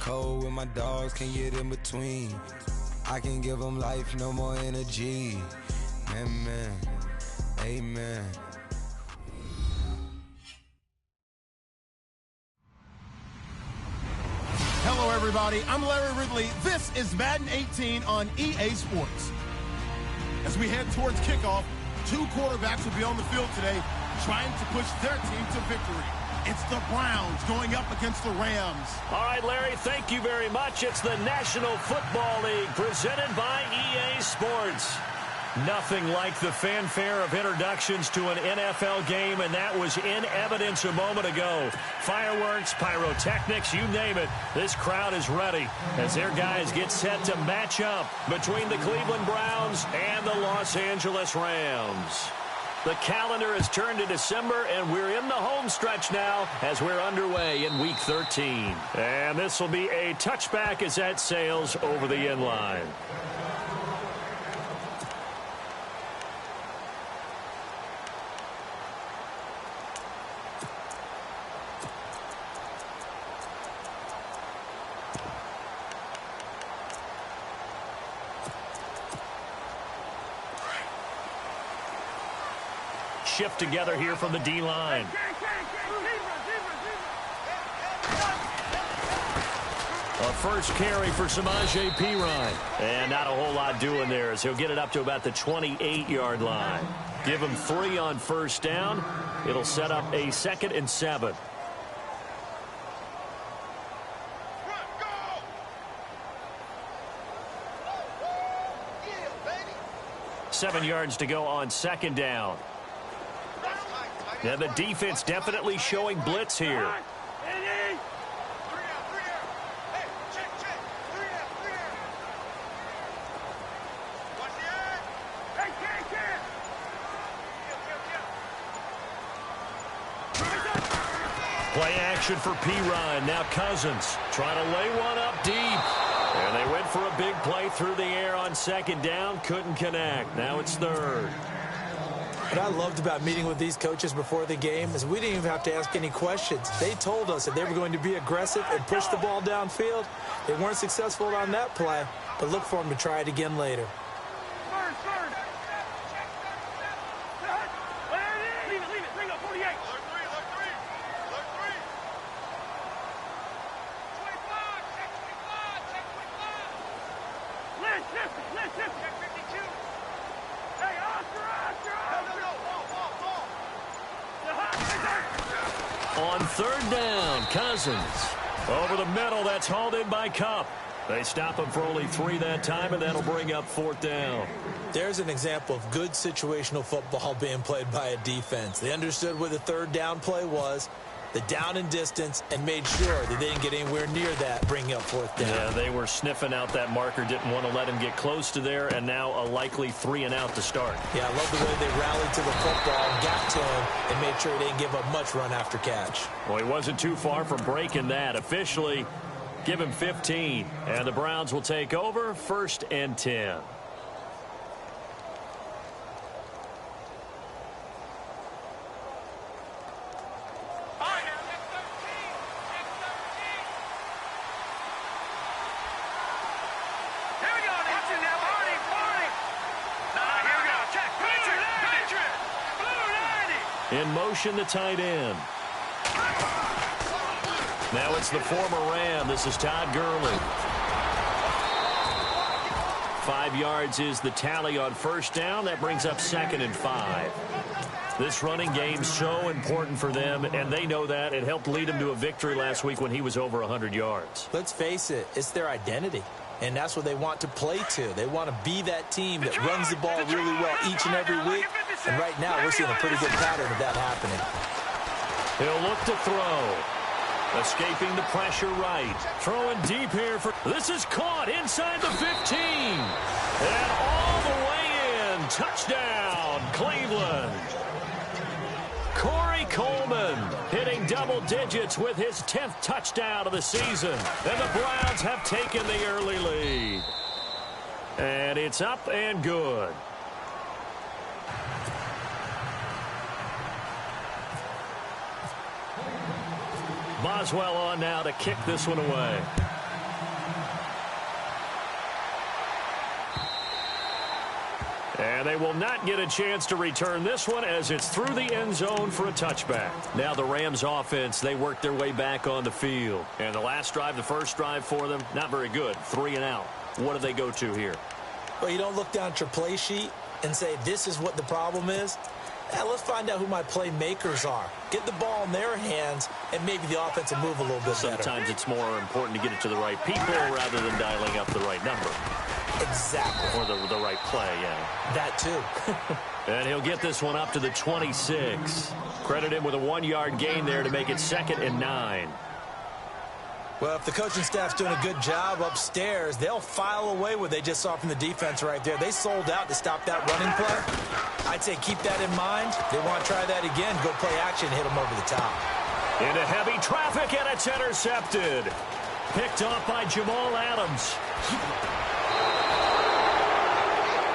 cold when my dogs can get in between. I can give them life, no more energy. Amen. Amen. Hello, everybody. I'm Larry Ridley. This is Madden 18 on EA Sports. As we head towards kickoff, two quarterbacks will be on the field today trying to push their team to victory. It's the Browns going up against the Rams. All right, Larry, thank you very much. It's the National Football League presented by EA Sports. Nothing like the fanfare of introductions to an NFL game, and that was in evidence a moment ago. Fireworks, pyrotechnics, you name it. This crowd is ready as their guys get set to match up between the Cleveland Browns and the Los Angeles Rams. The calendar has turned to December, and we're in the home stretch now as we're underway in Week 13. And this will be a touchback as that sails over the end line. Shift together here from the D-line. A first carry for Samaje Perine. And not a whole lot doing there as he'll get it up to about the 28-yard line. Give him 3 on first down. It'll set up a 2nd and 7. Seven yards to go on 2nd down. Now the defense definitely showing blitz here. Play action for Perine. Now Cousins trying to lay one up deep. And they went for a big play through the air on 2nd down. Couldn't connect. Now it's 3rd. What I loved about meeting with these coaches before the game is we didn't even have to ask any questions. They told us that they were going to be aggressive and push the ball downfield. They weren't successful on that play, but look for them to try it again later. On 3rd down, Cousins. Over the middle, that's hauled in by Kupp. They stop him for only 3 that time, and that'll bring up 4th down. There's an example of good situational football being played by a defense. They understood where the 3rd down play was, the down and distance, and made sure that they didn't get anywhere near that, bringing up 4th down. Yeah, they were sniffing out that marker, didn't want to let him get close to there, and now a likely 3 and out to start. Yeah, I love the way they rallied to the football and got to him and made sure he didn't give up much run after catch. Well, he wasn't too far from breaking that. Officially, give him 15, and the Browns will take over 1st and 10. In motion, the tight end. Now it's the former Ram. This is Todd Gurley. 5 yards is the tally on 1st down. That brings up 2nd and 5. This running game's so important for them, and they know that. It helped lead them to a victory last week when he was over 100 yards. Let's face it, it's their identity. And that's what they want to play to. They want to be that team that runs the ball really well each and every week. And right now, we're seeing a pretty good pattern of that happening. He'll look to throw. Escaping the pressure right. Throwing deep here. This is caught inside the 15. And all the way in. Touchdown, Cleveland. Corey Coleman hitting double digits with his 10th touchdown of the season. And the Browns have taken the early lead. And it's up and good. Boswell on now to kick this one away. And they will not get a chance to return this one as it's through the end zone for a touchback. Now the Rams offense, they work their way back on the field. And the last drive, the first drive for them, not very good. 3 and out. What do they go to here? Well, you don't look down at your play sheet and say, this is what the problem is. Let's find out who my playmakers are. Get the ball in their hands, and maybe the offense will move a little bit better. Sometimes it's more important to get it to the right people rather than dialing up the right number. Exactly. Or the right play, yeah. That too. And he'll get this one up to the 26. Credit him with a 1-yard gain there to make it 2nd and 9. Well, if the coaching staff's doing a good job upstairs, they'll file away what they just saw from the defense right there. They sold out to stop that running play. I'd say keep that in mind. They want to try that again. Go play action, hit them over the top. Into heavy traffic, and it's intercepted. Picked off by Jamal Adams.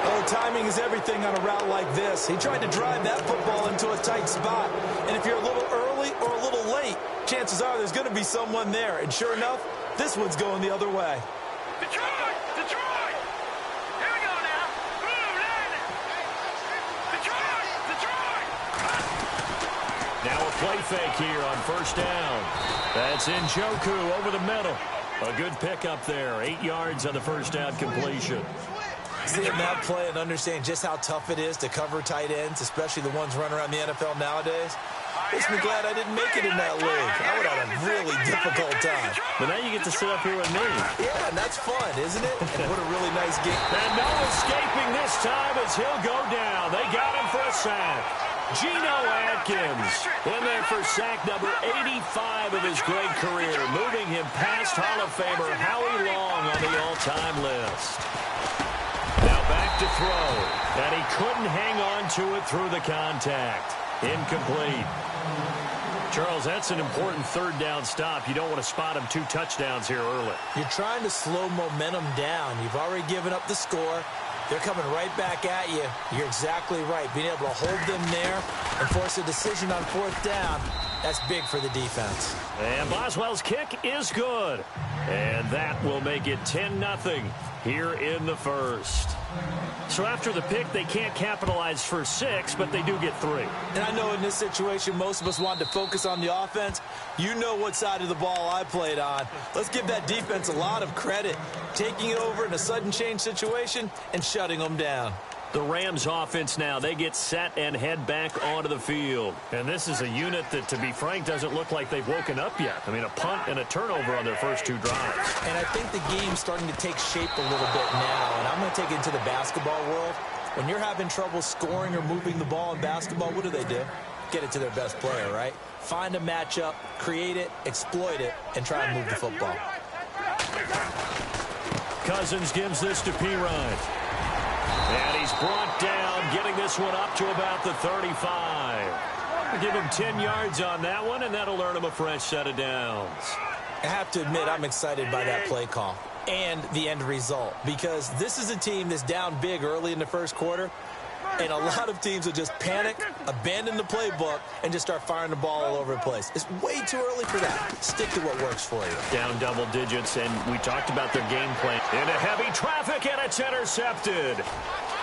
Oh, timing is everything on a route like this. He tried to drive that football into a tight spot. And if you're a little early or a little late, chances are there's going to be someone there. And sure enough, this one's going the other way. Detroit! Detroit! Here we go now. Boom, Detroit! Detroit! Now a play fake here on first down. That's Njoku over the middle. A good pickup there. 8 yards on the first down completion. Seeing that play and understanding just how tough it is to cover tight ends, especially the ones running around the NFL nowadays, makes me glad I didn't make it in that league. I would have had a really difficult time. But now you get to sit up here with me. Yeah, and that's fun, isn't it? And what a really nice game. And no escaping this time as he'll go down. They got him for a sack. Geno Atkins in there for sack number 85 of his great career, moving him past Hall of Famer Howie Long on the all-time list. Now back to throw, and he couldn't hang on to it through the contact. Incomplete. Charles, that's an important third down stop. You don't want to spot him 2 touchdowns here early. You're trying to slow momentum down. You've already given up the score. They're coming right back at you. You're exactly right. Being able to hold them there and force a decision on 4th down, that's big for the defense. And Boswell's kick is good. And that will make it 10-0 here in the first. So after the pick, they can't capitalize for 6, but they do get 3. And I know in this situation, most of us wanted to focus on the offense. You know what side of the ball I played on. Let's give that defense a lot of credit, taking it over in a sudden change situation and shutting them down. The Rams offense now, they get set and head back onto the field. And this is a unit that, to be frank, doesn't look like they've woken up yet. I mean, a punt and a turnover on their first 2 drives. And I think the game's starting to take shape a little bit now. And I'm going to take it into the basketball world. When you're having trouble scoring or moving the ball in basketball, what do? Get it to their best player, right? Find a matchup, create it, exploit it, and try and move the football. Cousins gives this to Pirine. And he's brought down, getting this one up to about the 35. We'll give him 10 yards on that one, and that'll earn him a fresh set of downs. I have to admit, I'm excited by that play call and the end result, because this is a team that's down big early in the first quarter, and a lot of teams will just panic, abandon the playbook, and just start firing the ball all over the place. It's way too early for that. Stick to what works for you. Down double digits, and we talked about their game plan. Into heavy traffic, and it's intercepted.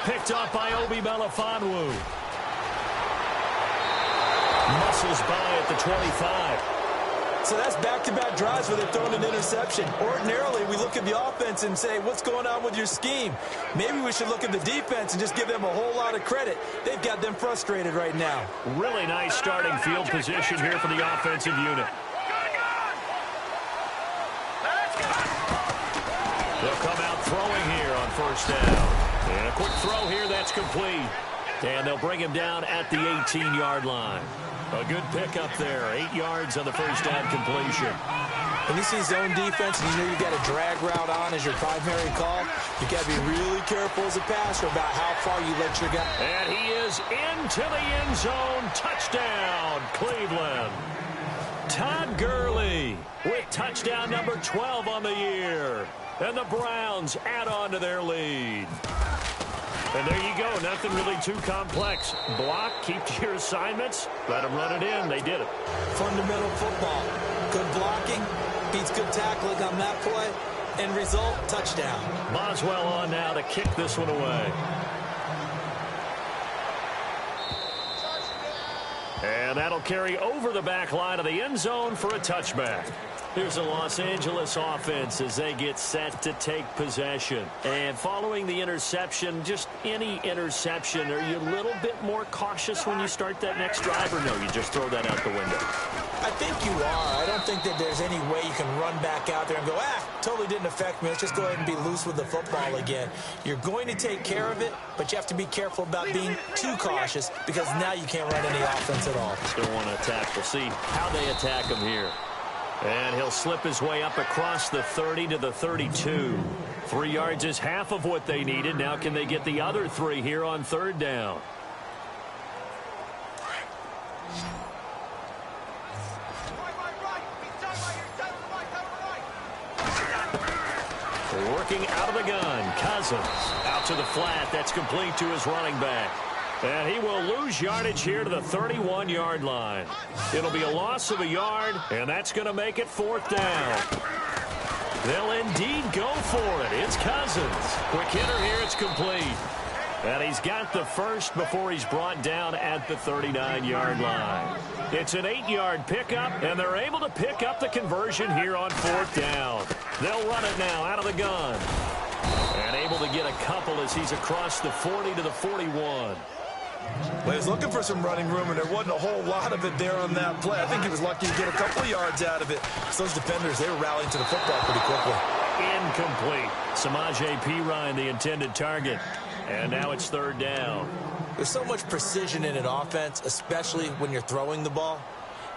Picked off by Obi Melifonwu. Muscles by at the 25. So that's back-to-back drives where they're throwing an interception. Ordinarily, we look at the offense and say, what's going on with your scheme? Maybe we should look at the defense and just give them a whole lot of credit. They've got them frustrated right now. Really nice starting field position here for the offensive unit. They'll come out throwing here on first down. And a quick throw here, that's complete. And they'll bring him down at the 18-yard line. A good pickup there, 8 yards on the first down completion. When you see zone defense and you know you've got a drag route on as your primary call, you've got to be really careful as a passer about how far you let your guy. And he is into the end zone. Touchdown, Cleveland. Todd Gurley with touchdown number 12 on the year. And the Browns add on to their lead. And there you go. Nothing really too complex. Block, keep to your assignments, let them run it in. They did it. Fundamental football. Good blocking beats good tackling on that play. End result, touchdown. Boswell on now to kick this one away. And that'll carry over the back line of the end zone for a touchback. Here's the Los Angeles offense as they get set to take possession. And following the interception, just any interception, are you a little bit more cautious when you start that next drive, or no, you just throw that out the window? I think you are. I don't think that there's any way you can run back out there and go, totally didn't affect me. Let's just go ahead and be loose with the football again. You're going to take care of it, but you have to be careful about being too cautious because now you can't run any offense at all. Still want to attack. We'll see how they attack him here. And he'll slip his way up across the 30 to the 32. 3 yards is half of what they needed. Now can they get the other 3 here on third down? Working out of the gun. Cousins out to the flat. That's complete to his running back. And he will lose yardage here to the 31-yard line. It'll be a loss of a yard, and that's going to make it 4th down. They'll indeed go for it. It's Cousins. Quick hitter here. It's complete. And he's got the first before he's brought down at the 39-yard line. It's an 8-yard pickup, and they're able to pick up the conversion here on 4th down. They'll run it now out of the gun. And able to get a couple as he's across the 40 to the 41. Well, he was looking for some running room, and there wasn't a whole lot of it there on that play. I think he was lucky to get a couple of yards out of it. So those defenders, they were rallying to the football pretty quickly. Incomplete. Samaje Perine, the intended target. And now it's 3rd down. There's so much precision in an offense, especially when you're throwing the ball.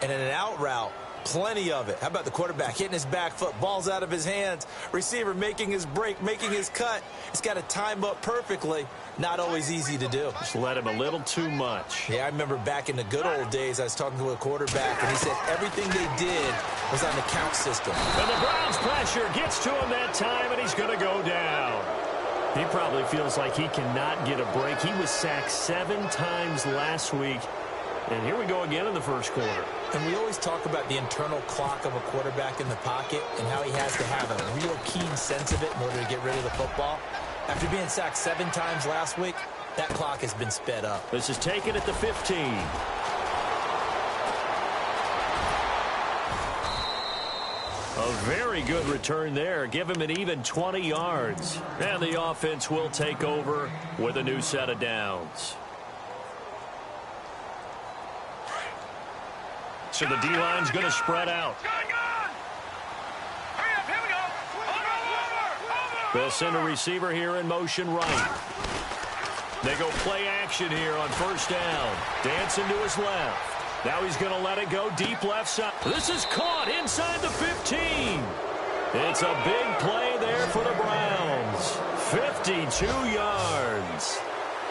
And in an out route, plenty of it. How about the quarterback hitting his back foot, ball's out of his hands, receiver making his break, making his cut. He's got to time up perfectly. Not always easy to do. Just let him a little too much. Yeah, I remember back in the good old days, I was talking to a quarterback, and he said everything they did was on the count system. And the Browns pressure gets to him that time, and he's going to go down. He probably feels like he cannot get a break. He was sacked 7 times last week. And here we go again in the first quarter. And we always talk about the internal clock of a quarterback in the pocket and how he has to have a real keen sense of it in order to get rid of the football. After being sacked 7 times last week, that clock has been sped up. This is taken at the 15. A very good return there. Give him an even 20 yards. And the offense will take over with a new set of downs. So the D-line's going to spread out. They'll send a receiver here in motion right. They go play action here on 1st down. Dancing to his left. Now he's going to let it go deep left side. This is caught inside the 15. It's a big play there for the Browns. 52 yards.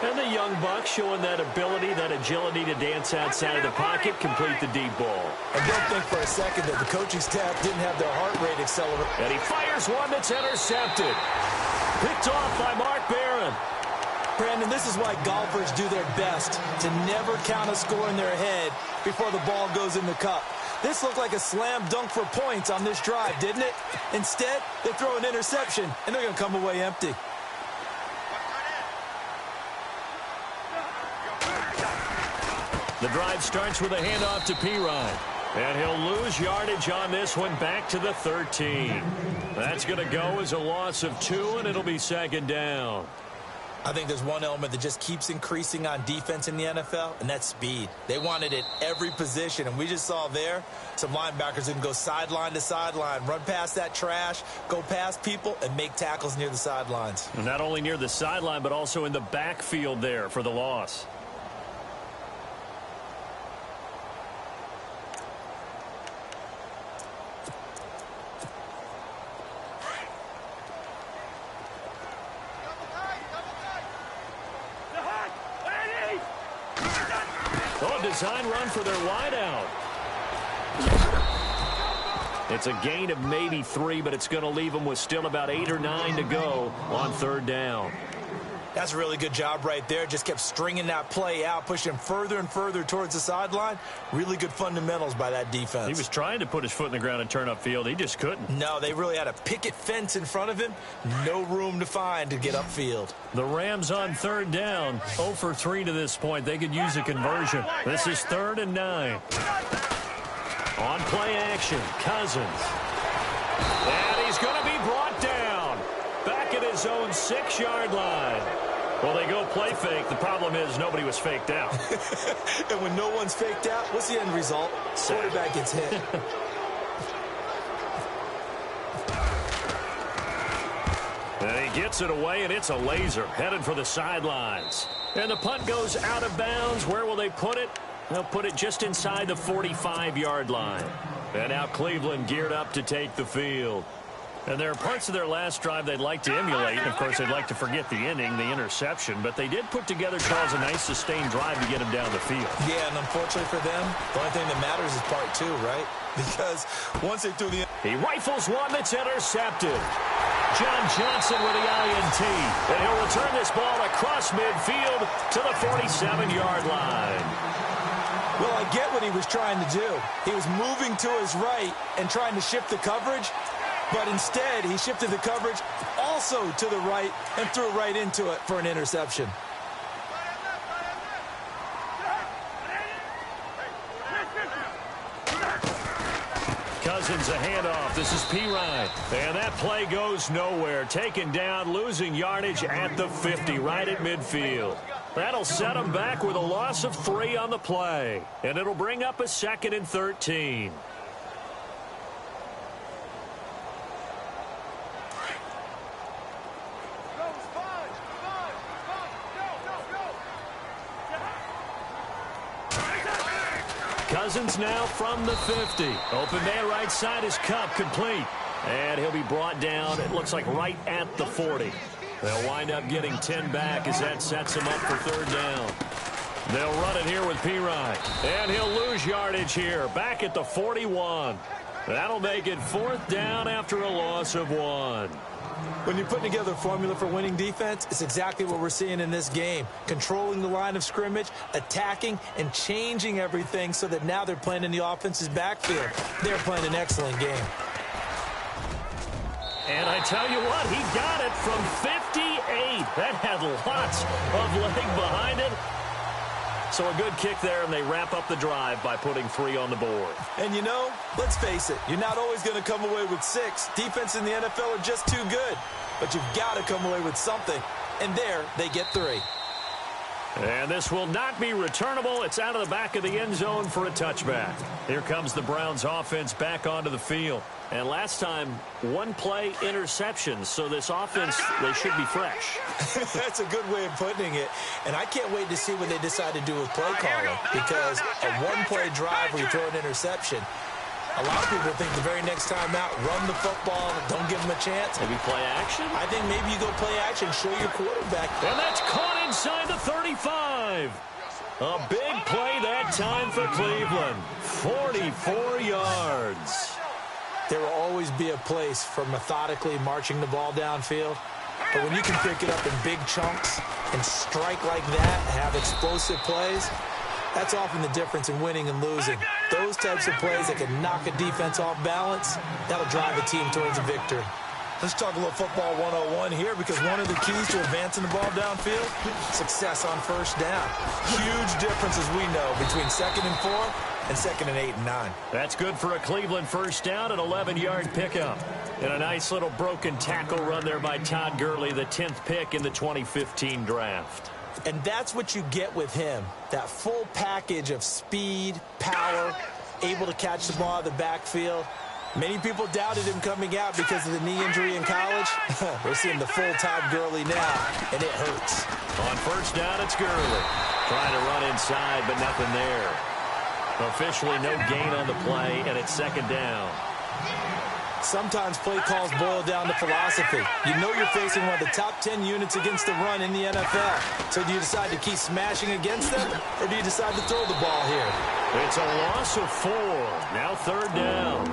And the young buck showing that ability, that agility to dance outside of the pocket, complete the deep ball. And don't think for a second that the coaching staff didn't have their heart rate accelerate. And he fires one that's intercepted. Picked off by Mark Barron. Brandon, this is why golfers do their best to never count a score in their head before the ball goes in the cup. This looked like a slam dunk for points on this drive, didn't it? Instead, they throw an interception, and they're going to come away empty. The drive starts with a handoff to Perine. And he'll lose yardage on this one back to the 13. That's going to go as a loss of 2, and it'll be 2nd down. I think there's one element that just keeps increasing on defense in the NFL, and that's speed. They want it at every position, and we just saw there some linebackers who can go sideline to sideline, run past that trash, go past people, and make tackles near the sidelines. Not only near the sideline, but also in the backfield there for the loss. Design run for their wideout. It's a gain of maybe 3, but it's going to leave them with still about 8 or 9 to go on 3rd down. That's a really good job right there. Just kept stringing that play out, pushing him further and further towards the sideline. Really good fundamentals by that defense. He was trying to put his foot in the ground and turn upfield. He just couldn't. No, they really had a picket fence in front of him. No room to find to get upfield. The Rams on third down. 0 for 3 to this point. They could use a conversion. This is 3rd and 9. On play action, Cousins. And he's going to be brought down. Back at his own 6-yard line. Well, they go play fake. The problem is nobody was faked out. And when no one's faked out, what's the end result? Quarterback gets hit. And he gets it away, and it's a laser headed for the sidelines. And the punt goes out of bounds. Where will they put it? They'll put it just inside the 45-yard line. And now Cleveland geared up to take the field. And there are parts of their last drive they'd like to emulate. And, of course, they'd like to forget the inning, the interception. But they did put together, Charles, a nice sustained drive to get him down the field. Yeah, and unfortunately for them, the only thing that matters is part 2, right? Because once they threw the... He rifles one that's intercepted. John Johnson with the INT. And he'll return this ball across midfield to the 47-yard line. Well, I get what he was trying to do. He was moving to his right and trying to shift the coverage. But instead, he shifted the coverage also to the right and threw right into it for an interception. Cousins a handoff. This is P-Ryan. And that play goes nowhere. Taken down, losing yardage at the 50, right at midfield. That'll set them back with a loss of 3 on the play. And it'll bring up a 2nd and 13. Cousins now from the 50. Open man right side is Cup, complete. And he'll be brought down, it looks like right at the 40. They'll wind up getting 10 back as that sets him up for 3rd down. They'll run it here with P-Ryan. And he'll lose yardage here, back at the 41. That'll make it 4th down after a loss of 1. When you're putting together a formula for winning defense, it's exactly what we're seeing in this game. Controlling the line of scrimmage, attacking, and changing everything so that now they're playing in the offense's backfield. They're playing an excellent game. And I tell you what, he got it from 58. That had lots of leg behind it. So a good kick there, and they wrap up the drive by putting 3 on the board. And, you know, let's face it, you're not always going to come away with 6. Defense in the NFL are just too good. But you've got to come away with something. And there, they get 3. And this will not be returnable. It's out of the back of the end zone for a touchback. Here comes the Browns offense back onto the field. And last time, 1-play interceptions. So this offense, they should be fresh. That's a good way of putting it. And I can't wait to see what they decide to do with play calling. Because a 1-play drive where you throw an interception, a lot of people think the very next time out, run the football, don't give them a chance. Maybe play action? I think maybe you go play action, show your quarterback. And that's caught inside the 35. A big play that time for Cleveland. 44 yards. There will always be a place for methodically marching the ball downfield. But when you can pick it up in big chunks and strike like that, have explosive plays, that's often the difference in winning and losing. Those types of plays that can knock a defense off balance, that'll drive a team towards a victory. Let's talk a little football 101 here, because one of the keys to advancing the ball downfield, success on 1st down. Huge difference, as we know, between 2nd and 4 and 2nd and 8 and 9. That's good for a Cleveland 1st down, an 11-yard pickup. And a nice little broken tackle run there by Todd Gurley, the 10th pick in the 2015 draft. And that's what you get with him, that full package of speed, power, able to catch the ball out of the backfield. Many people doubted him coming out because of the knee injury in college. We're seeing the full Todd Gurley now, and it hurts. On 1st down, it's Gurley. Trying to run inside, but nothing there. Officially no gain on the play, and it's 2nd down. Sometimes play calls boil down to philosophy. You know you're facing one of the top 10 units against the run in the NFL. So do you decide to keep smashing against them, or do you decide to throw the ball here? It's a loss of 4. Now 3rd down.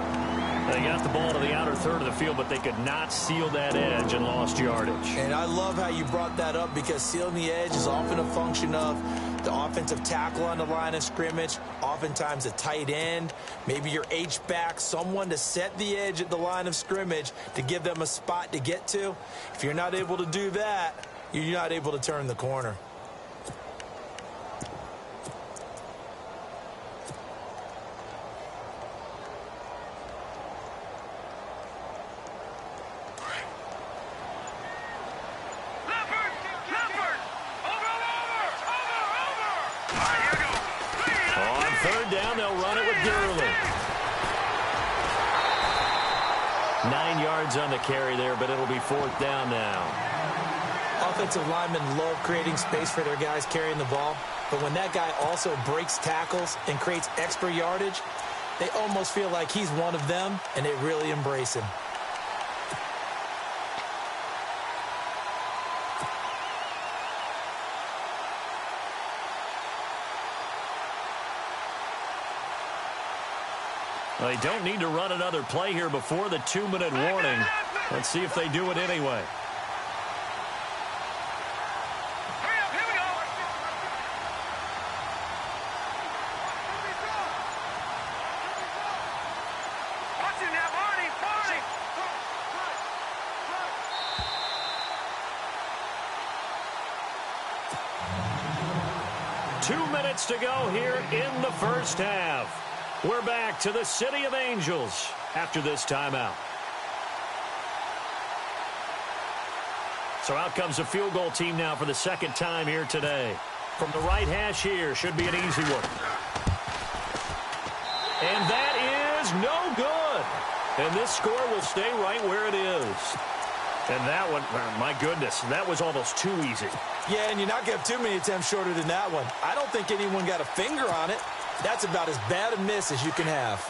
They got the ball to the outer third of the field, but they could not seal that edge and lost yardage. And I love how you brought that up, because sealing the edge is often a function of the offensive tackle on the line of scrimmage, oftentimes a tight end, maybe your H-back, someone to set the edge at the line of scrimmage to give them a spot to get to. If you're not able to do that, you're not able to turn the corner. Third down, they'll run it with Gurley. 9 yards on the carry there, but it'll be fourth down now. Offensive linemen love creating space for their guys carrying the ball, but when that guy also breaks tackles and creates extra yardage, they almost feel like he's one of them, and they really embrace him. They don't need to run another play here before the 2-minute warning. Let's see if they do it anyway. Here we go. Watch it now, Barney. 2 minutes to go here in the first half. We're back to the City of Angels after this timeout. So out comes the field goal team now for the second time here today. From the right hash here, should be an easy one. And that is no good. And this score will stay right where it is. And that one, my goodness, that was almost too easy. Yeah, and you're not going to have too many attempts shorter than that one. I don't think anyone got a finger on it. That's about as bad a miss as you can have.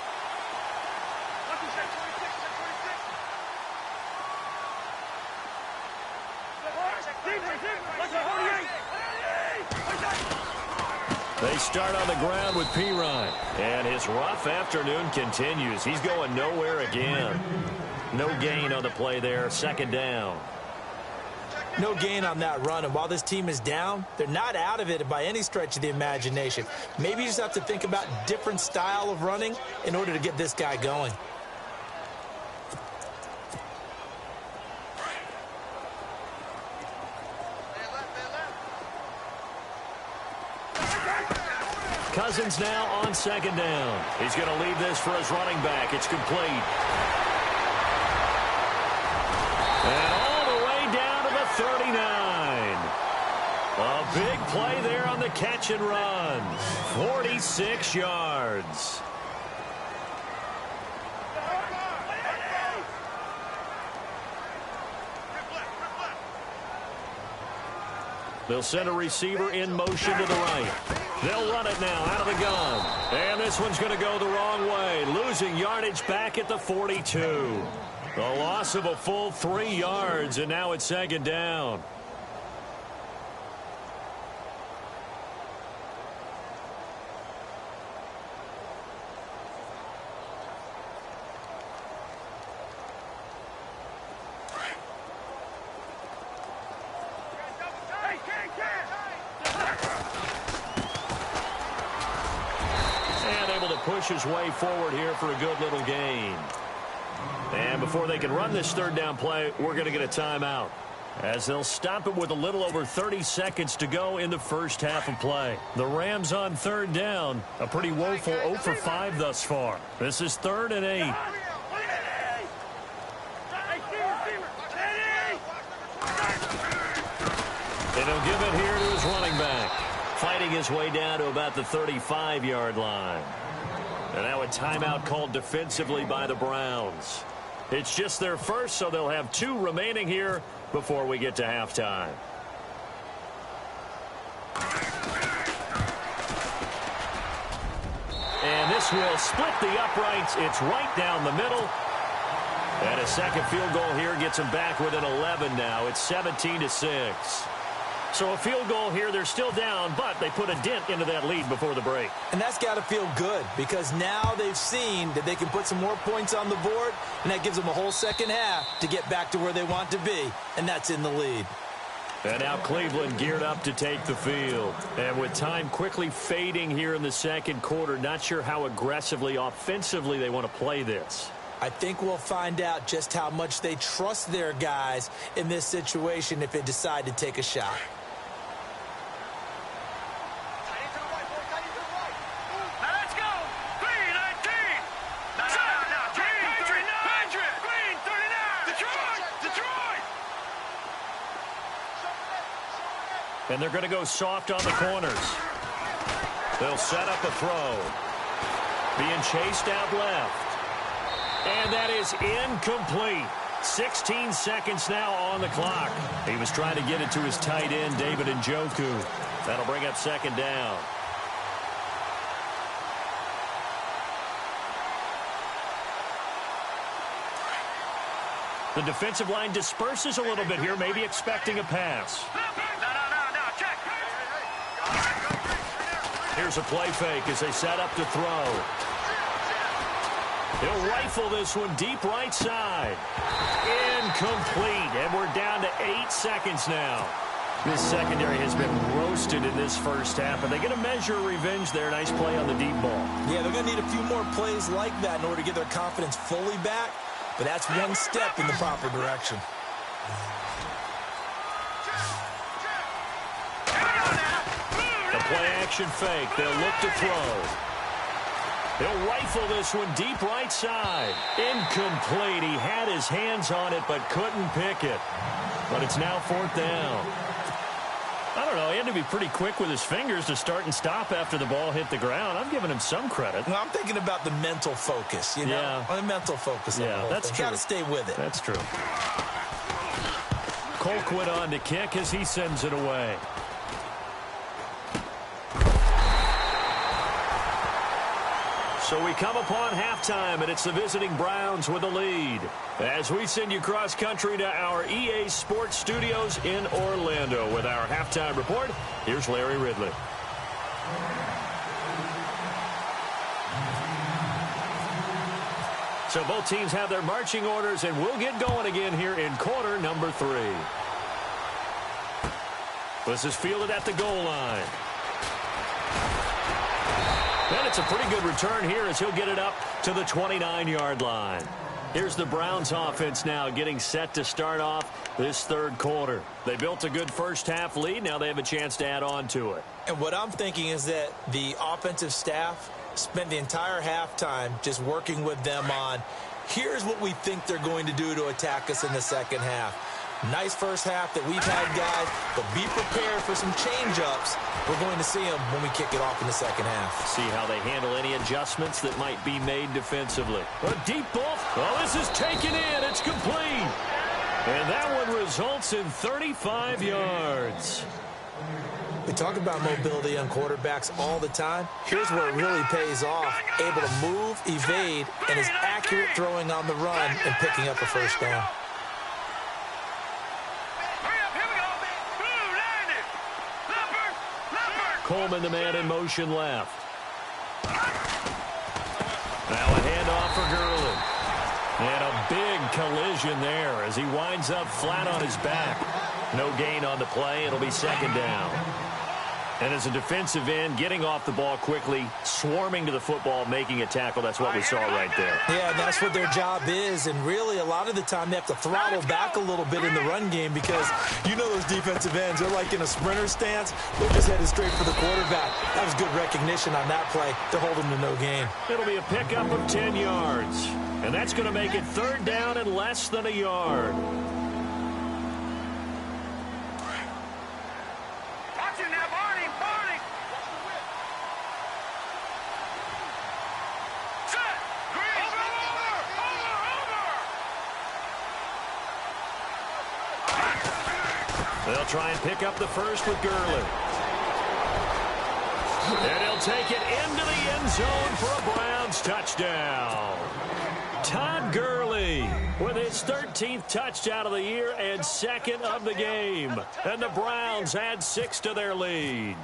They start on the ground with Pirine. And his rough afternoon continues. He's going nowhere again. No gain on the play there. Second down. No gain on that run, and while this team is down, they're not out of it by any stretch of the imagination. Maybe you just have to think about different style of running in order to get this guy going. Cousins now on second down. He's going to leave this for his running back. It's complete. And all the way down to the 39. A big play there on the catch and run. 46 yards. They'll send a receiver in motion to the right. They'll run it now out of the gun. And this one's going to go the wrong way. Losing yardage back at the 42. The loss of a full 3 yards, and now it's second down. And able to push his way forward here for a good little gain. And before they can run this third down play, we're going to get a timeout, as they'll stop it with a little over 30 seconds to go in the first half of play. The Rams on third down, a pretty woeful 0 for 5 thus far. This is 3rd and 8. And he'll give it here to his running back, fighting his way down to about the 35-yard line. And now a timeout called defensively by the Browns. It's just their first, so they'll have 2 remaining here before we get to halftime. And this will split the uprights. It's right down the middle. And a second field goal here gets them back within 11 now. It's 17-6. So a field goal here, they're still down, but they put a dent into that lead before the break. And that's got to feel good because now they've seen that they can put some more points on the board, and that gives them a whole second half to get back to where they want to be, and that's in the lead. And now Cleveland geared up to take the field. And with time quickly fading here in the second quarter, not sure how aggressively, offensively they want to play this. I think we'll find out just how much they trust their guys in this situation if they decide to take a shot. And they're going to go soft on the corners. They'll set up a throw. Being chased out left. And that is incomplete. 16 seconds now on the clock. He was trying to get it to his tight end, David Njoku. That'll bring up second down. The defensive line disperses a little bit here, maybe expecting a pass. Here's a play fake as they set up to throw. He'll rifle this one deep right side. Incomplete, and we're down to 8 seconds now. This secondary has been roasted in this first half. Are they going to measure revenge there? Nice play on the deep ball. Yeah, they're going to need a few more plays like that in order to get their confidence fully back, but that's one step in the proper direction. Play action fake. They'll look to throw. He'll rifle this one deep right side. Incomplete. He had his hands on it but couldn't pick it. But it's now fourth down. I don't know. He had to be pretty quick with his fingers to start and stop after the ball hit the ground. I'm giving him some credit. Well, I'm thinking about the mental focus, you know? Yeah. The mental focus. Yeah, that's true. Got to stay with it. That's true. Colquitt on to kick as he sends it away. So we come upon halftime, and it's the visiting Browns with a lead. As we send you cross-country to our EA Sports Studios in Orlando with our halftime report, here's Larry Ridley. So both teams have their marching orders, and we'll get going again here in quarter number 3. This is fielded at the goal line. And it's a pretty good return here as he'll get it up to the 29-yard line. Here's the Browns offense now getting set to start off this third quarter. They built a good first half lead. Now they have a chance to add on to it. And what I'm thinking is that the offensive staff spent the entire halftime just working with them on, here's what we think they're going to do to attack us in the second half. Nice first half that we've had, guys, but be prepared for some change-ups. We're going to see them when we kick it off in the second half. See how they handle any adjustments that might be made defensively. A deep ball. Oh, this is taken in. It's complete. And that one results in 35 yards. We talk about mobility on quarterbacks all the time. Here's where it really pays off. Able to move, evade, and is accurate throwing on the run and picking up a first down. Coleman, the man in motion left. Now a handoff for Gurley. And a big collision there as he winds up flat on his back. No gain on the play. It'll be second down. And as a defensive end, getting off the ball quickly, swarming to the football, making a tackle, that's what we saw right there. Yeah, that's what their job is. And really, a lot of the time, they have to throttle back a little bit in the run game because you know those defensive ends, they're like in a sprinter stance. They're just headed straight for the quarterback. That was good recognition on that play to hold him to no gain. It'll be a pickup of 10 yards. And that's going to make it third down and less than a yard. They'll try and pick up the first with Gurley. And he'll take it into the end zone for a Browns touchdown. Todd Gurley with his 13th touchdown of the year and 2nd of the game. And the Browns add 6 to their lead.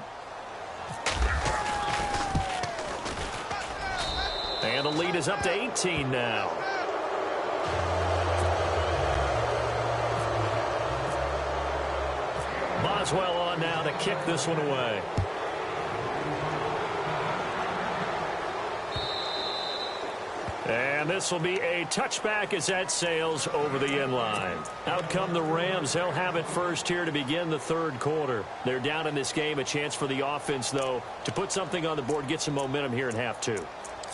And the lead is up to 18 now. Boswell on now to kick this one away. And this will be a touchback as that sails over the end line. Out come the Rams. They'll have it first here to begin the third quarter. They're down in this game. A chance for the offense, though, to put something on the board, get some momentum here in half two.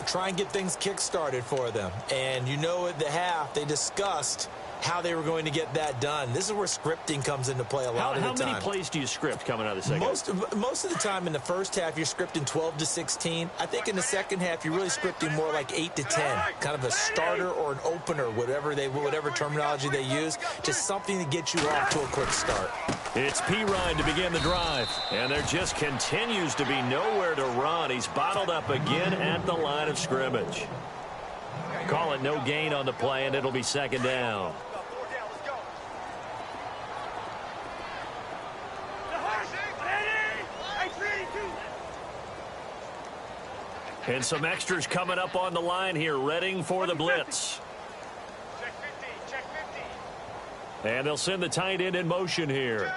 Try and get things kick-started for them. And you know at the half, they discussed how they were going to get that done. This is where scripting comes into play a lot of the time. How many plays do you script coming out of the second? Most of the time in the first half, you're scripting 12 to 16. I think in the second half, you're really scripting more like 8 to 10. Kind of a starter or an opener, whatever terminology they use, just something to get you off to a quick start. It's P-Ryan to begin the drive. And there just continues to be nowhere to run. He's bottled up again at the line of scrimmage. Call it no gain on the play, and it'll be second down. And some extras coming up on the line here, readying for the blitz. Check 50. And they'll send the tight end in motion here.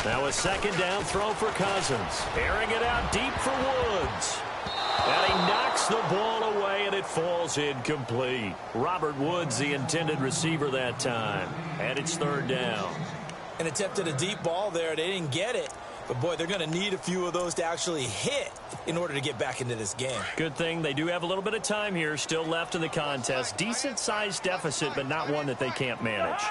Now a second down throw for Cousins. Airing it out deep for Woods. And he knocks the ball away, and it falls incomplete. Robert Woods, the intended receiver that time. And it's third down. And attempted a deep ball there. They didn't get it. But, boy, they're going to need a few of those to actually hit in order to get back into this game. Good thing they do have a little bit of time here still left in the contest. Decent-sized deficit, but not one that they can't manage.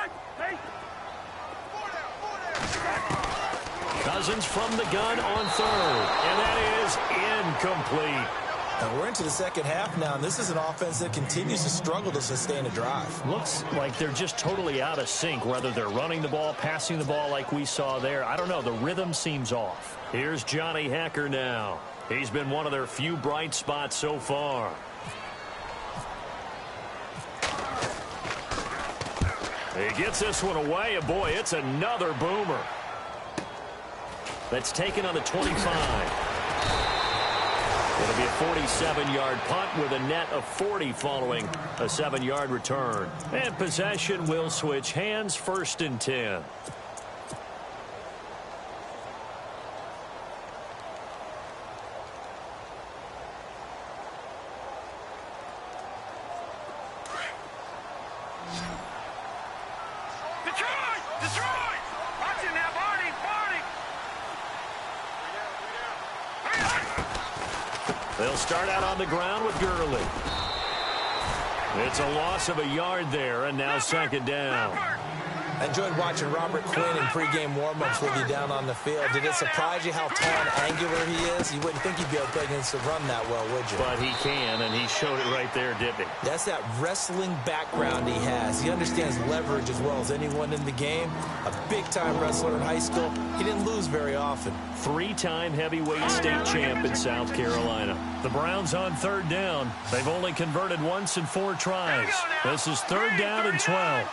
Cousins from the gun on third. And that is incomplete. And we're into the second half now, and this is an offense that continues to struggle to sustain a drive. Looks like they're just totally out of sync, whether they're running the ball, passing the ball like we saw there. I don't know. The rhythm seems off. Here's Johnny Hacker now. He's been one of their few bright spots so far. He gets this one away, and boy, it's another boomer. That's taken on the 25. It'll be a 47-yard punt with a net of 40 following a 7-yard return. And possession will switch hands, first and 10. Detroit! Watch him now, Barney! They'll start out on the ground with Gurley. It's a loss of a yard there, and now second down. I enjoyed watching Robert Quinn in pregame warm-ups with you down on the field. Did it surprise you how tall and angular he is? You wouldn't think he'd be able to play against the run that well, would you? But he can, and he showed it right there, didn't he? That's that wrestling background he has. He understands leverage as well as anyone in the game. A big-time wrestler in high school. He didn't lose very often. Three-time heavyweight state champ in South Carolina. The Browns on third down. They've only converted once in 4 tries. This is third down and 12.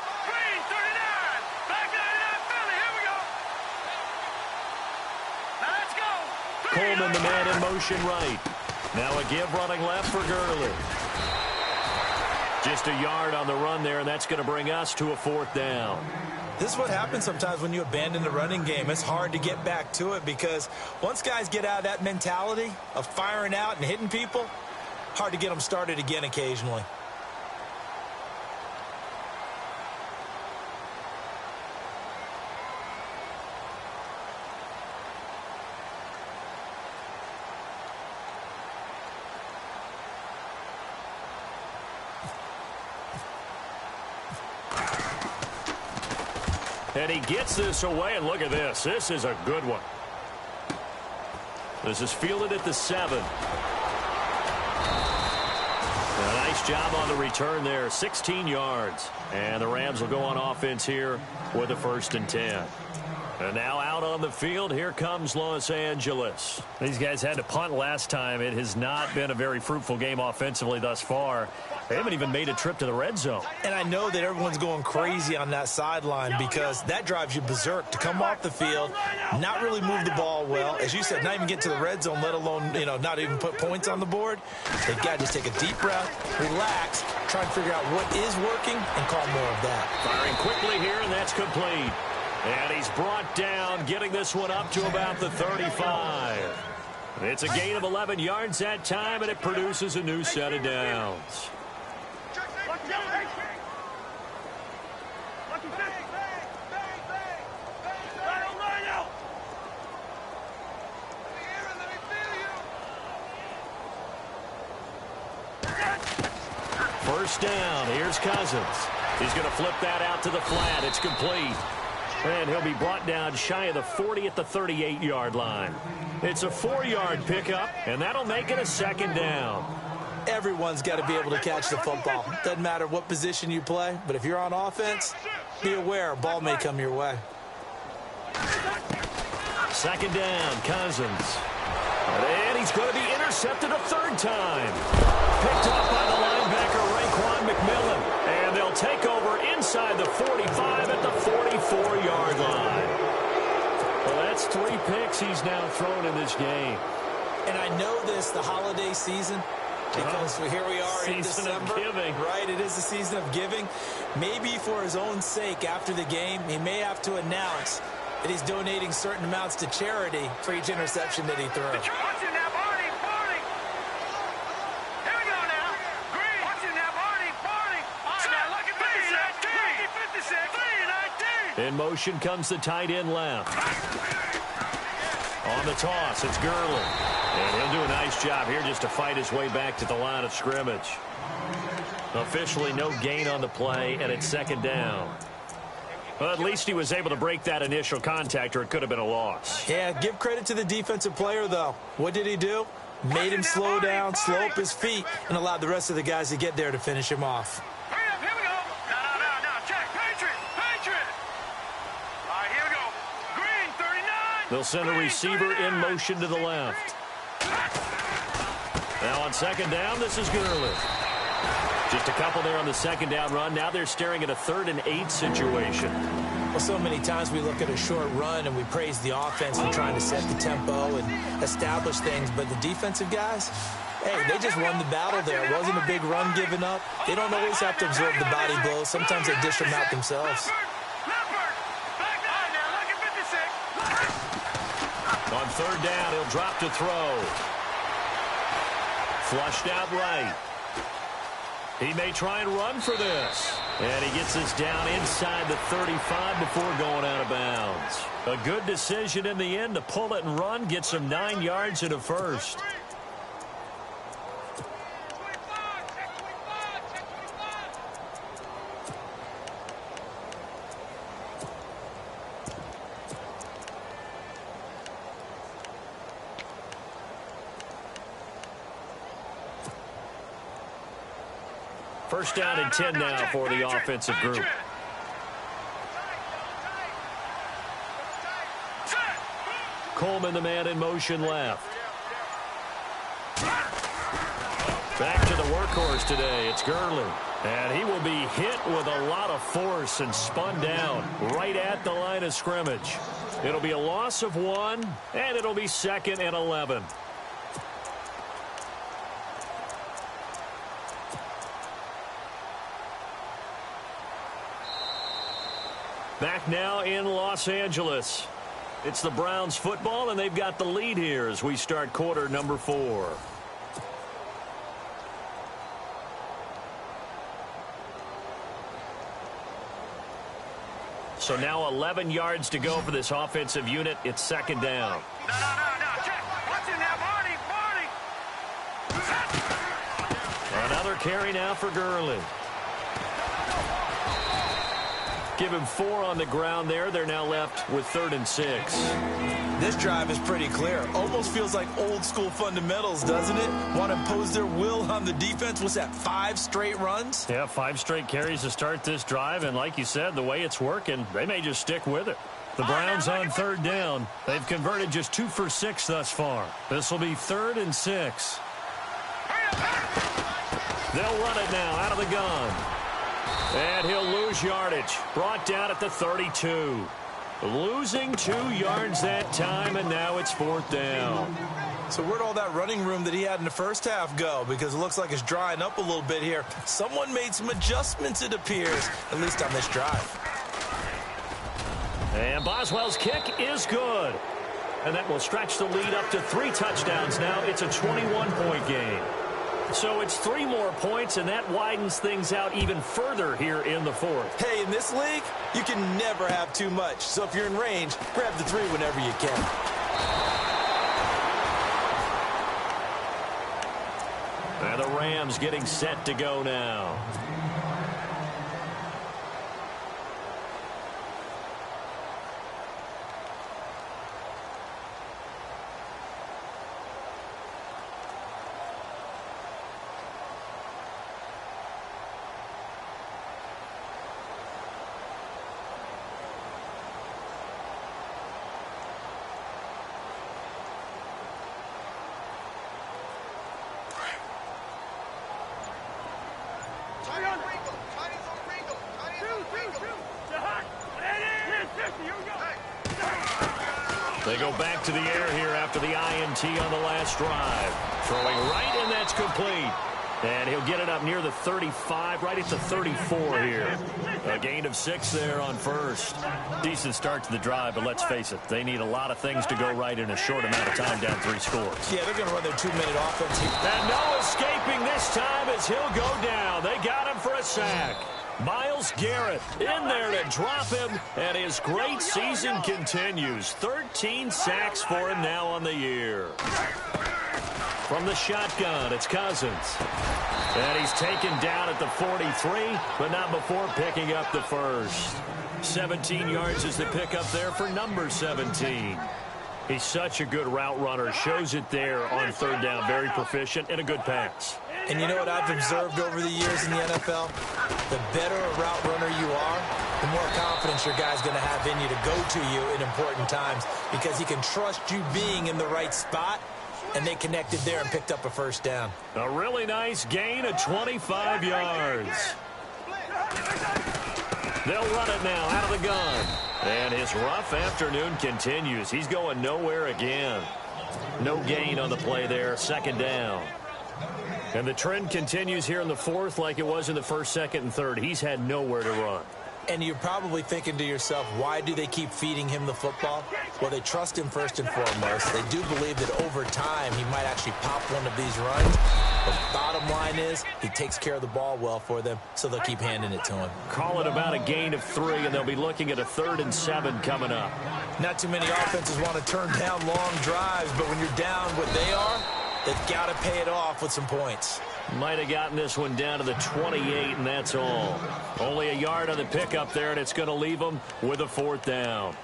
Coleman, the man in motion right. Now a give running left for Gurley. Just a yard on the run there, and that's going to bring us to a fourth down. This is what happens sometimes when you abandon the running game. It's hard to get back to it because once guys get out of that mentality of firing out and hitting people, hard to get them started again occasionally. And he gets this away, and look at this. This is a good one. This is fielded at the 7. A nice job on the return there, 16 yards. And the Rams will go on offense here with a 1st and 10. And now out on the field, here comes Los Angeles. These guys had to punt last time. It has not been a very fruitful game offensively thus far. They haven't even made a trip to the red zone. And I know that everyone's going crazy on that sideline because that drives you berserk to come off the field, not really move the ball well. As you said, not even get to the red zone, let alone, not even put points on the board. They've got to just take a deep breath, relax, try and figure out what is working, and call more of that. Firing quickly here, and that's complete. And he's brought down, getting this one up to about the 35. It's a gain of 11 yards that time, and it produces a new set of downs. First down, here's Cousins. He's going to flip that out to the flat. It's complete. And he'll be brought down shy of the 40 at the 38-yard line. It's a 4-yard pickup, and that'll make it a second down. Everyone's got to be able to catch the football. Doesn't matter what position you play, but if you're on offense, be aware a ball may come your way. Second down, Cousins. And he's going to be intercepted a third time. Picked up by the linebacker, Raekwon McMillan. And they'll take over inside the 45 at the 44-yard line. Well, that's 3 picks he's now thrown in this game. And I know this, the holiday season, because here we are in December. Season of giving. Right, it is the season of giving. Maybe for his own sake after the game, he may have to announce that he's donating certain amounts to charity for each interception that he threw. Watch it now, Barney. Here we go now. Green. Watch it now, Barney. All right, now look at 56. 3-19. In motion comes the tight end left. On the toss, it's Gurley. And he'll do a nice job here just to fight his way back to the line of scrimmage. Officially no gain on the play, and it's second down. Well, at least he was able to break that initial contact, or it could have been a loss. Yeah, give credit to the defensive player, though. What did he do? Made him slow down, slow up his feet, and allowed the rest of the guys to get there to finish him off. Hurry up, here we go. No. Check. Patriot. All right, here we go. Green, 39. They'll send a receiver in motion to the left. Now on second down, this is Gurley. Just a couple there on the second down run. Now they're staring at a 3rd and 8 situation. Well, so many times we look at a short run and we praise the offense for trying to set the tempo and establish things. But the defensive guys, hey, they just won the battle there. It wasn't a big run given up. They don't always have to absorb the body blows. Sometimes they dish them out themselves. On third down, he'll drop to throw. Flushed out right. He may try and run for this. And he gets this down inside the 35 before going out of bounds. A good decision in the end to pull it and run, gets him 9 yards and a first. First down and 10 now for the offensive group. Coleman, the man in motion left. Back to the workhorse today. It's Gurley. And he will be hit with a lot of force and spun down right at the line of scrimmage. It'll be a loss of 1, and it'll be 2nd and 11. Back now in Los Angeles. It's the Browns football, and they've got the lead here as we start quarter number 4. So now 11 yards to go for this offensive unit. It's second down. No. Check. Watch it now, Barney. Another carry now for Gurley. Give him 4 on the ground there. They're now left with 3rd and 6. This drive is pretty clear. Almost feels like old school fundamentals, doesn't it? Want to impose their will on the defense. What's that, 5 straight runs? Yeah, 5 straight carries to start this drive. And like you said, the way it's working, they may just stick with it. The Browns on third down. They've converted just 2 for 6 thus far. This will be 3rd and 6. They'll run it now out of the gun. And he'll lose yardage. Brought down at the 32. Losing 2 yards that time, and now it's 4th down. So where'd all that running room that he had in the first half go? Because it looks like it's drying up a little bit here. Someone made some adjustments, it appears, at least on this drive. And Boswell's kick is good. And that will stretch the lead up to 3 touchdowns now. It's a 21-point game. So it's 3 more points, and that widens things out even further here in the 4th. Hey, in this league, you can never have too much. So if you're in range, grab the 3 whenever you can. And the Rams getting set to go now. They go back to the air here after the INT on the last drive. Throwing right, and that's complete. And he'll get it up near the 35, right at the 34 here. A gain of 6 there on first. Decent start to the drive, but let's face it, they need a lot of things to go right in a short amount of time, down 3 scores. Yeah, they're going to run their 2-minute offense here. And no escaping this time as he'll go down. They got him for a sack. Myles Garrett in there to drop him, and his great season continues. 13 sacks for him now on the year. From the shotgun, it's Cousins. And he's taken down at the 43, but not before picking up the first. 17 yards is the pickup there for number 17. He's such a good route runner. Shows it there on third down. Very proficient and a good pass. And you know what I've observed over the years in the NFL? The better a route runner you are, the more confidence your guy's going to have in you to go to you in important times, because he can trust you being in the right spot, and they connected there and picked up a first down. A really nice gain of 25 yards. They'll run it now out of the gun. And his rough afternoon continues. He's going nowhere again. No gain on the play there. 2nd down. And the trend continues here in the 4th like it was in the 1st, 2nd, and 3rd. He's had nowhere to run. And you're probably thinking to yourself, why do they keep feeding him the football? Well, they trust him first and foremost. They do believe that over time he might actually pop one of these runs. But the bottom line is he takes care of the ball well for them, so they'll keep handing it to him. Call it about a gain of 3, and they'll be looking at a 3rd and 7 coming up. Not too many offenses want to turn down long drives, but when you're down what they are, they've got to pay it off with some points. Might have gotten this one down to the 28, and that's all. Only a yard on the pickup there, and it's going to leave them with a 4th down.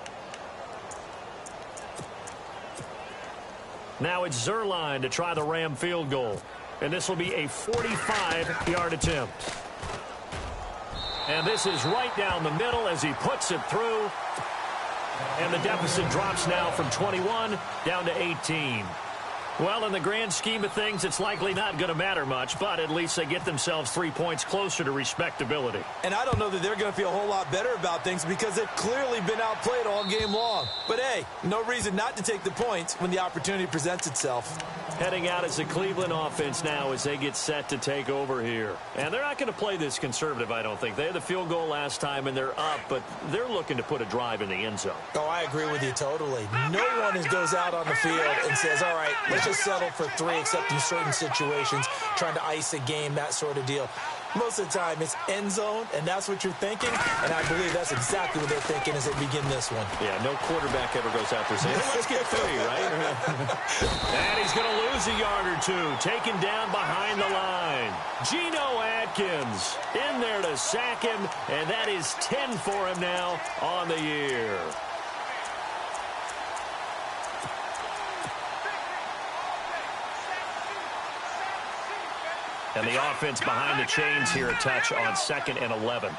Now it's Zerline to try the Ram field goal. And this will be a 45-yard attempt. And this is right down the middle as he puts it through. And the deficit drops now from 21 down to 18. Well, in the grand scheme of things, it's likely not going to matter much, but at least they get themselves 3 points closer to respectability. And I don't know that they're going to feel a whole lot better about things because they've clearly been outplayed all game long. But, hey, no reason not to take the points when the opportunity presents itself. Heading out as the Cleveland offense now as they get set to take over here. And they're not going to play this conservative, I don't think. They had the field goal last time, and they're up, but they're looking to put a drive in the end zone. Oh, I agree with you totally. No one goes out on the field and says, all right, let's just settle for 3, except in certain situations, trying to ice a game, that sort of deal. Most of the time, it's end zone, and that's what you're thinking, and I believe that's exactly what they're thinking as they begin this one. Yeah, no quarterback ever goes out there saying, hey, let's get 3, right? And he's going to lose a yard or 2, taken down behind the line. Geno Atkins in there to sack him, and that is 10 for him now on the year. And the offense behind the chains here a touch on 2nd and 11. Here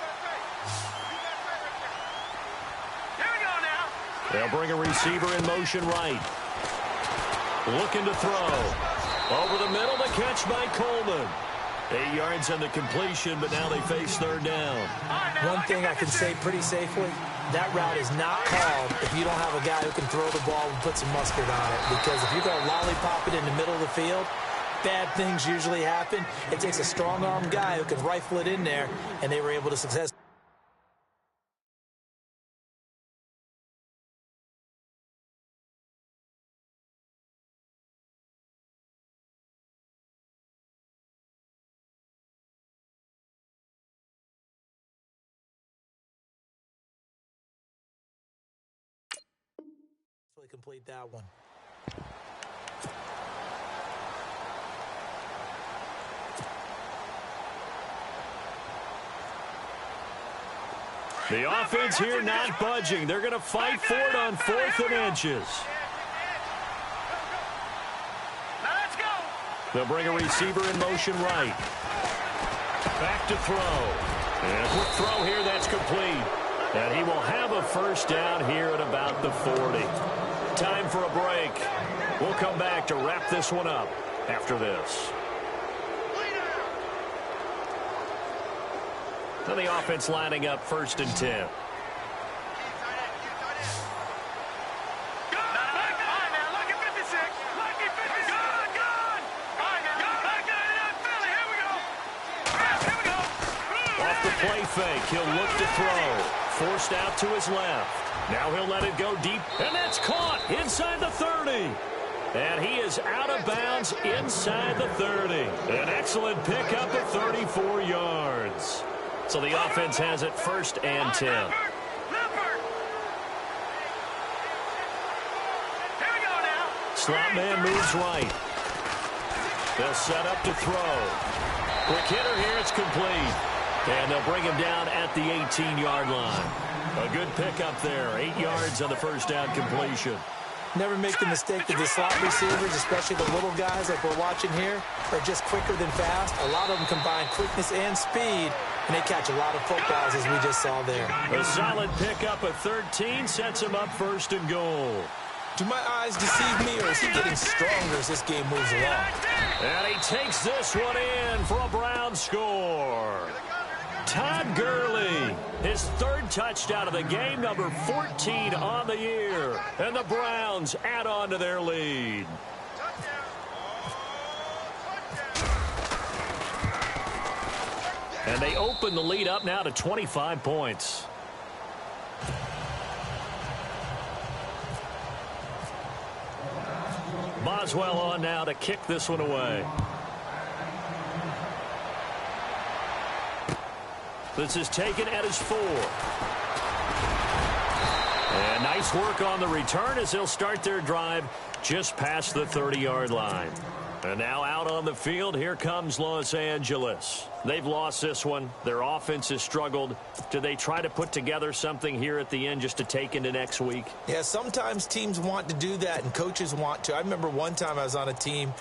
we go now. They'll bring a receiver in motion right. Looking to throw. Over the middle, the catch by Coleman. 8 yards on the completion, but now they face third down. One thing I can say pretty safely, that route is not called if you don't have a guy who can throw the ball and put some mustard on it. Because if you're going to lollipop it in the middle of the field, bad things usually happen. It takes a strong-arm guy who can rifle it in there, and they were able to successfully. Complete that one. The offense here not budging. They're going to fight for it on 4th and inches. Now let's go. They'll bring a receiver in motion right. Back to throw. And a quick throw here, that's complete. And he will have a first down here at about the 40. Time for a break. We'll come back to wrap this one up after this. And the offense lining up 1st and 10. Off the play fake, he'll look to throw. Forced out to his left. Now he'll let it go deep, and that's caught inside the 30. And he is out of bounds inside the 30. An excellent pickup of 34 yards. So the offense has it 1st and 10. Slot man moves right. They'll set up to throw. Quick hitter here, it's complete. And they'll bring him down at the 18-yard line. A good pickup there. 8 yards on the first down completion. Never make the mistake that the slot receivers, especially the little guys like we're watching here, are just quicker than fast. A lot of them combine quickness and speed, and they catch a lot of footballs, as we just saw there. A solid pickup of 13 sets him up 1st and goal. Do my eyes deceive me, or is he getting stronger as this game moves along? And he takes this one in for a Brown score. Todd Gurley, his 3rd touchdown of the game, number 14 on the year. And the Browns add on to their lead. And they open the lead up now to 25 points. Boswell on now to kick this one away. This is taken at his 4. And nice work on the return as they'll start their drive just past the 30-yard line. And now out on the field, here comes Los Angeles. They've lost this one. Their offense has struggled. Do they try to put together something here at the end just to take into next week? Yeah, sometimes teams want to do that and coaches want to. I remember one time I was on a team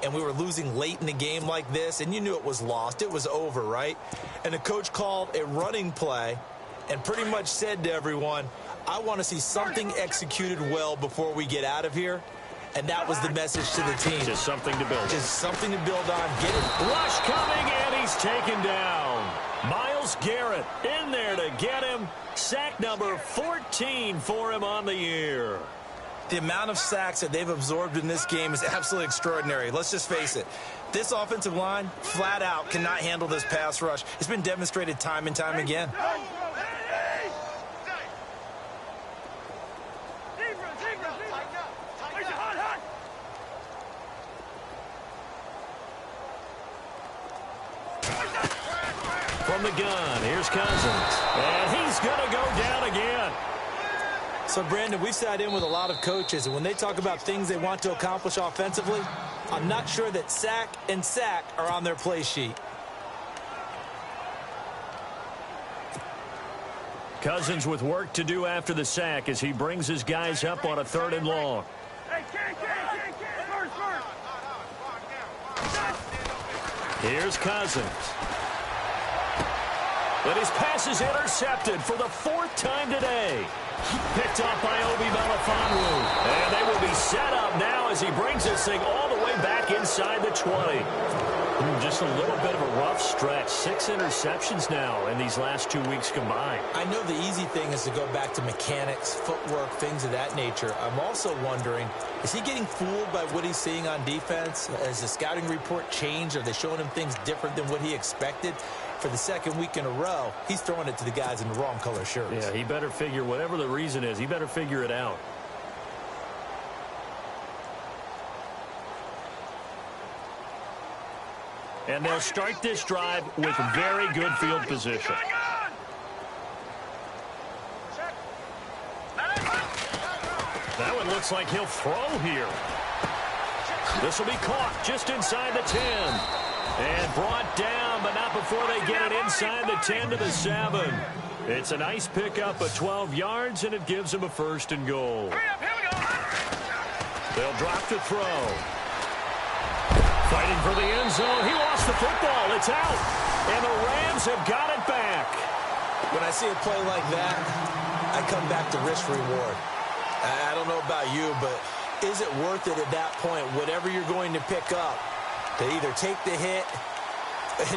and we were losing late in the game like this, and you knew it was lost. It was over, right? And the coach called a running play and pretty much said to everyone, I want to see something executed well before we get out of here. And that was the message to the team. Just something to build on. Just something to build on. Get it. Rush coming, and he's taken down. Myles Garrett in there to get him. Sack number 14 for him on the year. The amount of sacks that they've absorbed in this game is absolutely extraordinary. Let's just face it. This offensive line, flat out, cannot handle this pass rush. It's been demonstrated time and time again. From the gun, here's Cousins. And he's going to go down again. So, Brandon, we've sat in with a lot of coaches, and when they talk about things they want to accomplish offensively, I'm not sure that sack and sack are on their play sheet. Cousins with work to do after the sack as he brings his guys up on a 3rd and long. Here's Cousins. But his pass is intercepted for the 4th time today. Picked off by Obi Melifonwu. And they will be set up now as he brings this thing all the way back inside the 20. Just a little bit of a rough stretch. 6 interceptions now in these last 2 weeks combined. I know the easy thing is to go back to mechanics, footwork, things of that nature. I'm also wondering, is he getting fooled by what he's seeing on defense? Has the scouting report changed? Are they showing him things different than what he expected? For the 2nd week in a row, he's throwing it to the guys in the wrong color shirts. Yeah, he better figure, whatever the reason is, he better figure it out. And they'll start this drive with very good field position. That one looks like he'll throw here. This will be caught just inside the 10. And brought down, but not before they get it inside the 10 to the 7. It's a nice pickup of 12 yards, and it gives them a 1st and goal. They'll drop to throw. Fighting for the end zone. He lost the football. It's out. And the Rams have got it back. When I see a play like that, I come back to risk reward. I don't know about you, but is it worth it at that point, whatever you're going to pick up, to either take the hit,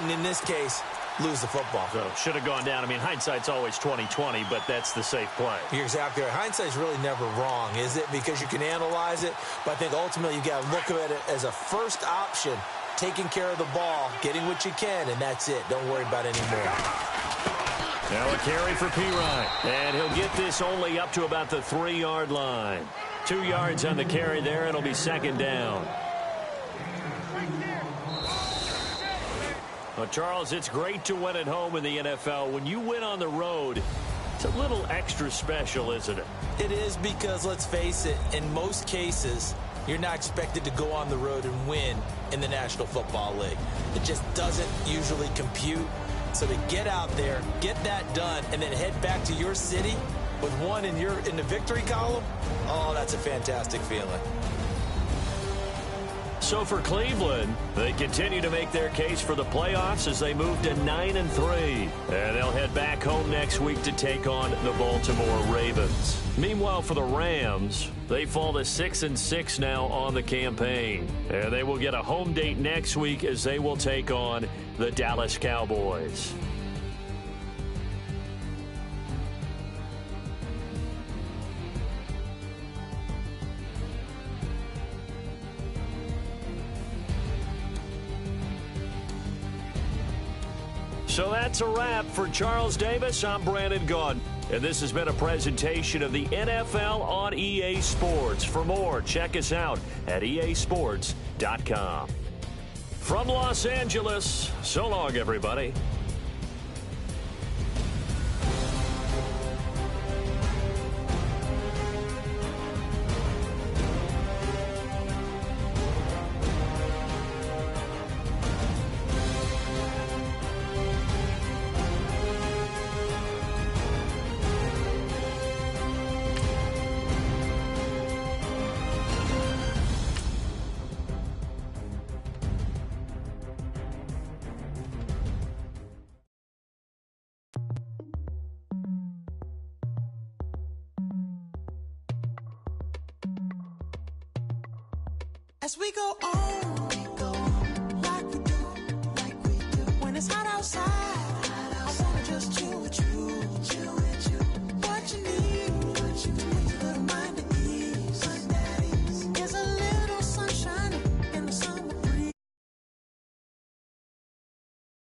and in this case, lose the football? So should have gone down. I mean, hindsight's always 20/20, but that's the safe play. You're exactly right. Hindsight's really never wrong, is it? Because you can analyze it, but I think ultimately you got to look at it as a first option, taking care of the ball, getting what you can, and that's it. Don't worry about any more. Now a carry for Pirine, and he'll get this only up to about the 3-yard line. 2 yards on the carry there, and it'll be 2nd down. Well, Charles, it's great to win at home in the NFL. When you win on the road, it's a little extra special, isn't it? It is, because, let's face it, in most cases, you're not expected to go on the road and win in the National Football League. It just doesn't usually compute. So to get out there, get that done, and then head back to your city with one in the victory column, oh, that's a fantastic feeling. So for Cleveland, they continue to make their case for the playoffs as they move to 9-3. And they'll head back home next week to take on the Baltimore Ravens. Meanwhile, for the Rams, they fall to 6-6 now on the campaign. And they will get a home date next week as they will take on the Dallas Cowboys. So that's a wrap. For Charles Davis, I'm Brandon Gaudin. And this has been a presentation of the NFL on EA Sports. For more, check us out at easports.com. From Los Angeles, so long, everybody. As we go on like we do, when it's hot outside.